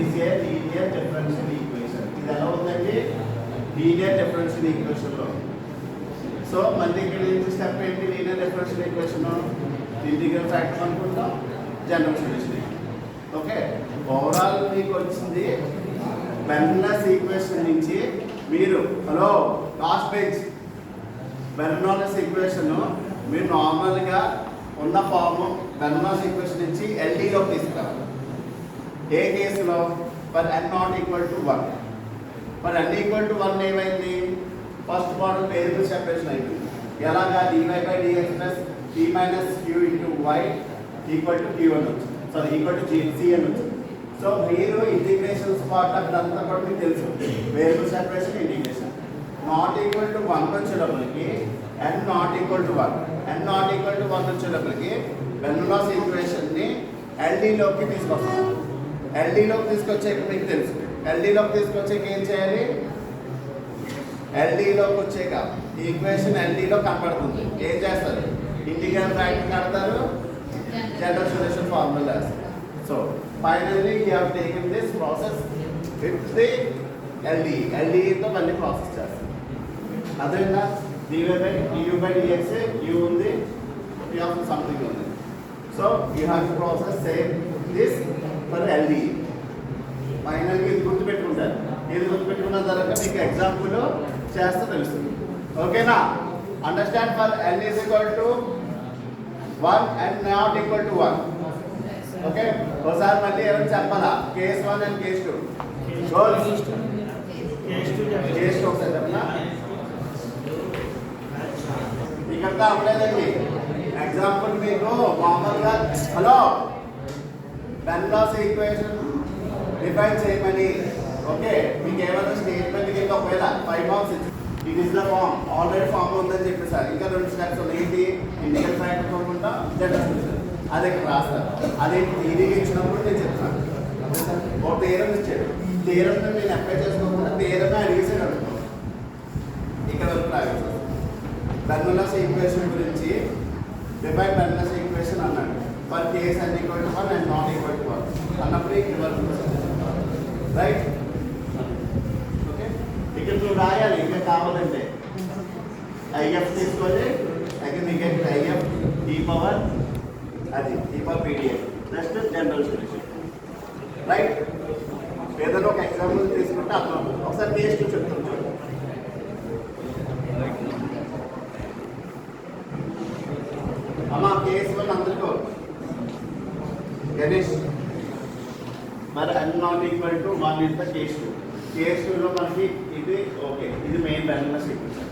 Is a linear differential equation. ఇది ఎలా ఉందండి? Linear differential ఈక్వేషన్లో. సో మళ్ళీ ఇక్కడ నుంచి స్టెప్ ఏంటి? Linear differential equation integral factor అనుకుంటాం, జనరల్ సొల్యూషన్. ఓకే, ఓవరాల్ మీకు వచ్చింది బెర్నౌల్లిస్ ఈక్వేషన్ నుంచి. మీరు హలో లాస్ట్ పేజ్, బెర్నౌల్లిస్ ఈక్వేషన్ మీరు నార్మల్గా ఉన్న ఫార్మ్ బెర్నౌల్లిస్ ఈక్వేషన్ నుంచి ఎల్డీలో తీసుకురావాలి. ఏ కేసులో? For n not equal to 1. For n equal to 1 ఏమైంది? ఫస్ట్ మోడల్ వేరియబుల్ సెపరేషన్ అయిపోయింది. ఎలాగా? dy/dx plus t minus q into y equal to q1 వచ్చింది. సారీ, ఈక్వల్ టు cn వచ్చింది. సో మీరు ఇంటిగ్రేషన్స్ పార్ట్ అక్కడంతా కూడా మీకు తెలుసు, variable separation, integration. Not equal to 1 వచ్చేటప్పటికి n not equal to 1, n not equal to 1 వచ్చేటప్పటికి బెర్నౌల్లిస్ ఈక్వేషన్ని ఎల్డీలోకి తీసుకొస్తాం. ఎల్డీలోకి తీసుకొచ్చాక మీకు తెలుసు, ఎల్డీలోకి తీసుకొచ్చాక ఏం చేయాలి? ఎల్డీలోకి వచ్చాక ఈక్వేషన్ ఎల్డీలో కనపడుతుంది. ఏం చేస్తారు? ఇంటిగ్రల్ ఫ్యాక్టర్ కడతారు, జనరల్ సొల్యూషన్ ఫార్ములా వేస్తారు. So finally you have taken this process with the ఎల్డీతో మళ్ళీ ప్రాసెస్ చేస్తారు. అదేనా? dy/du/dx u ఉంది, p of something ఉంది. So you have to process same this for LD. ఫైనల్గా ఇది గుర్తుపెట్టుకుంటారు. ఇది గుర్తుపెట్టుకున్న తర్వాత మీకు ఎగ్జాంపుల్ చేస్తే తెలుస్తుంది. ఓకేనా? Understand? For n is equal to 1 and not equal to 1. Okay, ఒకసారి మళ్ళీ ఏమైనా చెప్పాలా? Case 1 and case 2. కేస్ 2 ఒకసారి చెప్పనా? ఇక్కడ అవ్వలేదండి. ఎగ్జాంపుల్ మీకు మామూలుగా హలో బెర్నౌల్లిస్ ఈక్వేషన్ డిఫైన్ చేయమని, ఓకే, మీకు ఏమైనా స్టేట్మెంట్ కింద ఒకవేళ 5 మార్క్స్ ఇచ్చి it is the form, already form ఉందని చెప్పేసారు. ఇంకా 2 స్టెప్స్ ఉన్నాయి. ఏంటి? ఇంటిగ్రల్ ఫ్యాక్టర్ అనుకుంటా, జనరల్ సొల్యూషన్. అది ఇక్కడ రాస్తారు. అది ఇది ఇచ్చినప్పుడు నేను చెప్తాను. ఒక థియరం ఇచ్చాడు, థియరం నేను అప్లై చేసుకోకుండా థియరమే అడిగేసాడు అనుకో, ఇక్కడ వరకు రాయాల్సి వస్తుంది. బెర్నౌల్లిస్ ఈక్వేషన్ గురించి డిఫైన్ బెర్నౌల్లిస్ ఈక్వేషన్ అన్నాడు. For case n equal to 1 and not equal to 1 అన్నప్పుడు ఇక్కడ వరకు రైట్. ఓకే, ఇక్కడ నువ్వు రాయాలి. ఇంకా కావాలంటే ఐఎఫ్ తీసుకొని again we get IF e power అది e power pdf next general solution. Right, ఏదైనా ఒక ఎగ్జాంపుల్ తీసుకుంటే అర్థం. ఒకసారి కేస్ 2 చెప్తాను చూడండి. అమ్మా కేస్ 1 అందరికీ గణేష్. మరి n not equal to 1 is the case 2. Case 2లో మనకి ఇది ఓకే, ఇది మెయిన్ బెర్నౌల్లిస్ ఈక్వేషన్.